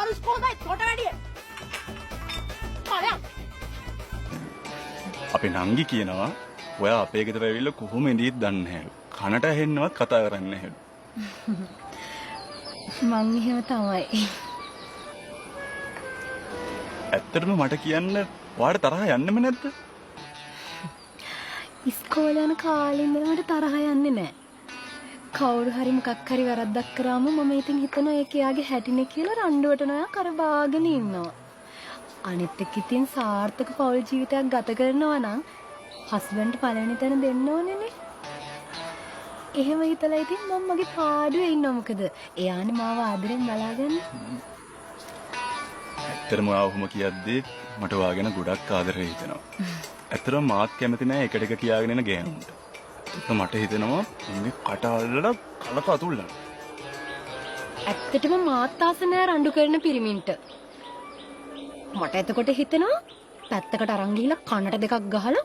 දරුස් කොහොමයි කොට වැඩිය. බලන්න. අපේ නංගි කියනවා ඔයා අපේ ගෙදර ඇවිල්ලා කොහොම ඉඳීත් දන්නේ නැහැලු. කනට ඇහෙන්නවත් කතා කරන්නේ නැහැලු. මං එහෙම තමයි. ඇත්තටම මට කියන්න ඔයාට තරහ යන්නෙම නැද්ද? ඉස්කෝලේ යන කාලේ ඉඳන් මට තරහ යන්නේ නැහැ. කවුරු හරි මොකක් හරි වැරද්දක් කරාම මම ඉතින් හිතනවා ඒක යාගේ හැටිනේ කියලා රණ්ඩුවට නොයා කරබාගෙන ඉන්නවා. අනිත් එක්ක ඉතින් සාර්ථක පෞල් ජීවිතයක් ගත කරනවා නම් හස්බන්ඩ් පළවෙනි තැන දෙන්න ඕනේනේ. එහෙම හිතලා ඉතින් මම මගේ පාඩුවේ ඉන්නවා මොකද එයානේ මාව ආදරෙන් බලාගන්නේ. ඇත්තටම ඔයා ඔහොම කියද්දී මට ඔයා ගැන ගොඩක් ආදරේ හිතෙනවා. ඇත්තටම මාත් කැමති නෑ එකට එක කියාගෙන යන ගෑනුන්ට. ඒක මට හිතෙනවා මේ කට අල්ලලා කලක අතුල්ලන්න. ඇත්තටම මාත් ආස නෑ රණ්ඩු කරන පිරිමින්ට. මට එතකොට හිතෙනවා පැත්තකට අරන් ගිහිල්ලා කනට දෙකක් ගහලා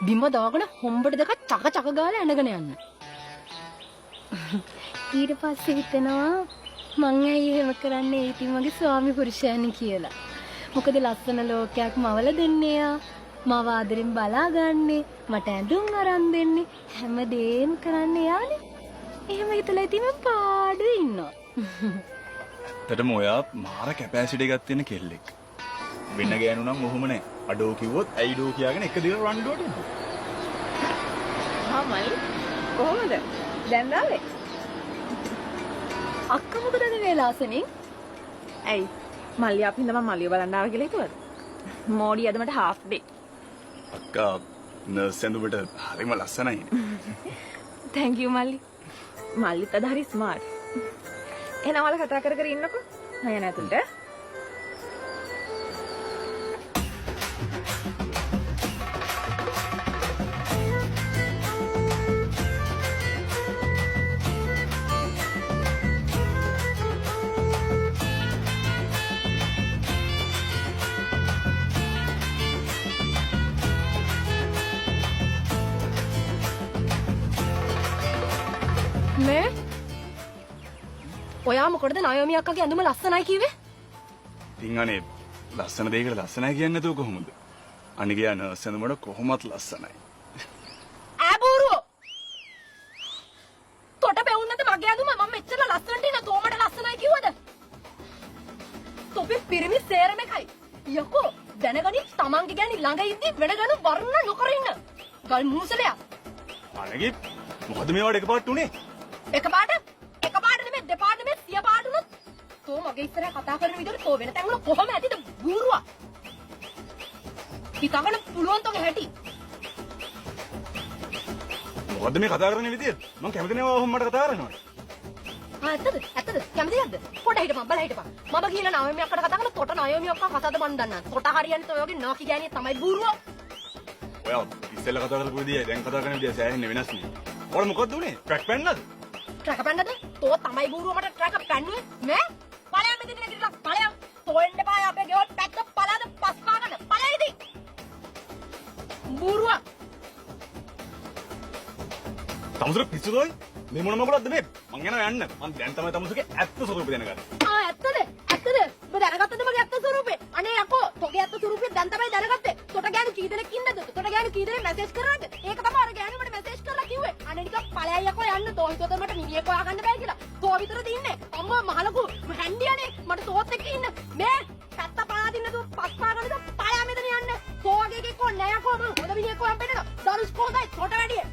බිම දාගෙන හොම්බට දෙකක් චක චක ගාලා ඇනගෙන යන්න. ඊට පස්සේ හිතෙනවා මං ඇයි එහෙම කරන්නේ ඉතින් මගේ ස්වාමි පුරුෂයනි කියලා. මොකද ලස්සන ලෝකයක් මවල දෙන්නේ යා. මාව ආදරෙන් බලාගන්නේ මට ඇඳුම් අරන් දෙන්නේ හැමදේම කරන්නේ යානේ. එහෙම හිතලා ඉතින් මම පාඩුවේ ඉන්නවා. ඇත්තටම ඔයා මාර කැපැසිටි එකක් තියෙන කෙල්ලෙක්. වෙන ගෑනු නම් ඔහොම නෑ. අඩෝ කිව්වොත් ඇයිඩෝ කියාගෙන එක දිගට රණ්ඩුවට එනවා. මයි කොහොමද? දැන් ආවේ? අක්කා මොකද අද වේලාසනින්? ඇයි? මල්ලි අපි හින්දා මම මල්ලිය බලන්න ආවා කියලා හිතුවද? මෝඩි අද මට half day. අක්කා නර්ස් ඇඳුමට හරිම ලස්සනයි. thank you මල්ලි. මල්ලිත් අද හරි ස්මාර්ට්. එහෙනම් ඔයාලා කතා කර කර ඉන්නකෝ. මම යන ඇතුළට. මේ ඔයා මොකටද නයෝමි අක්කගේ ඇඳුම ලස්සනයි කිව්වේ? ඉතින් අනේ ලස්සන දෙයකට ලස්සනයි කියන්නේ නැතුව කොහොමද? අනිගේ යන නර්ස් ඇඳුමට කොහොමත් ලස්සනයි. ඈබෝරුවෝ! තොට බෙවුන්නද මගේ ඇඳුම මම මෙච්චර ලස්සනට ඉන්න තෝමට ලස්සනයි කිව්වද? තොපේ පිරිමි සේරම එකයි. යකෝ දැනගනි තමන්ගේ ගෑණි ළඟ ඉද්දි වෙන ගණු වර්ණ නොකර ඉන්න. ගල් මූසලයා. අනගේ මොකද මේවට එකපාරට උනේ? එකපාරට නෙමෙයි දෙපාරට නෙමෙයි සිය පාරට උනොත් තෝ මගේ ඉස්සරහ කතා කරන විදිහට තෝ වෙන තැන් වල කොහොම ඇතිද බූරුවා හිතගන්න පුළුවන් තෝගේ හැටි මොකද මේ කතා කරන විදිය? මම කැමති නෑ ඔහොම මට කතා කරනවට. ඇත්තද කැමති නැද්ද පොඩ හිටපන් බල හිටපන් මම කියලා නයෝමි අක්කට කතා කරලා තොට නයෝමි අක්කා කතාවද මන් දන්නා තොට හරියන්නේ තෝ වගේ නාකි ගෑණිය තමයි බූරුවා ඔයා ඉස්සෙල්ලා කතා කරපු විදිය දැන් කතා කරන විදිය සෑහෙන්න වෙනස් නේ. ඔයාලා මොකද්ද උනේ? ට්‍රැක් පැන්නද? ට්‍රැක පැන්නද තෝ තමයි බූරුවා මට ට්‍රැක පැන්නුවේ මේ බලයන් මෙතන නැගිටලා බලයන් තෝ එන්න බෑ අපේ ගෙවල් පැත්ත පලාද පස් පාගන්න බලයිද බූරුවා තමුසර පිස්සුදෝයි මේ මොන මොකලද මේ? මං යනවා යන්න. මං දැන් තමයි තමුසගේ ඇත්ත ස්වරූපය දැනගන්නේ. ඇත්තද ඔබ දැනගත්තද මගේ ඇත්ත ස්වරූපේ අනේ යකෝ තෝගේ ඇත්ත ස්වරූපය දැන් තමයි දැනගත්තේ තොට ගෑනු කී දෙනෙක් ඉන්නද තොට ගෑනු කී දෙනෙක් මැසේජ් කරාද ඒක තමයි අර ගෑනු මට මැසේජ් කරලා කිව්වේ අනේ ටිකක් ඵලයයි යකෝ යන්න තෝ හිතුවද මට මිනිහෙක් හොයාගන්න බෑ කියලා තෝ විතරද ඉන්නේ අම්මා මහලකු හැන්ඩියනේ මට තෝත් එක්ක ඉන්න මේ පැත්ත පාදින්න තු පස් පාගන්නද ඵලයා මෙතන යන්න තෝ වගේ එකෙක් කො නෑ යකෝ මම හොඳ මිනිහෙක් හොයන් පෙන්නන දරුස් කොහොමයි තොට වැඩිය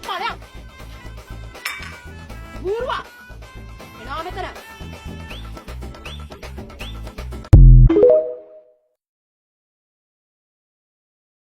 ඵලයා බූරුවා එනවා මෙතන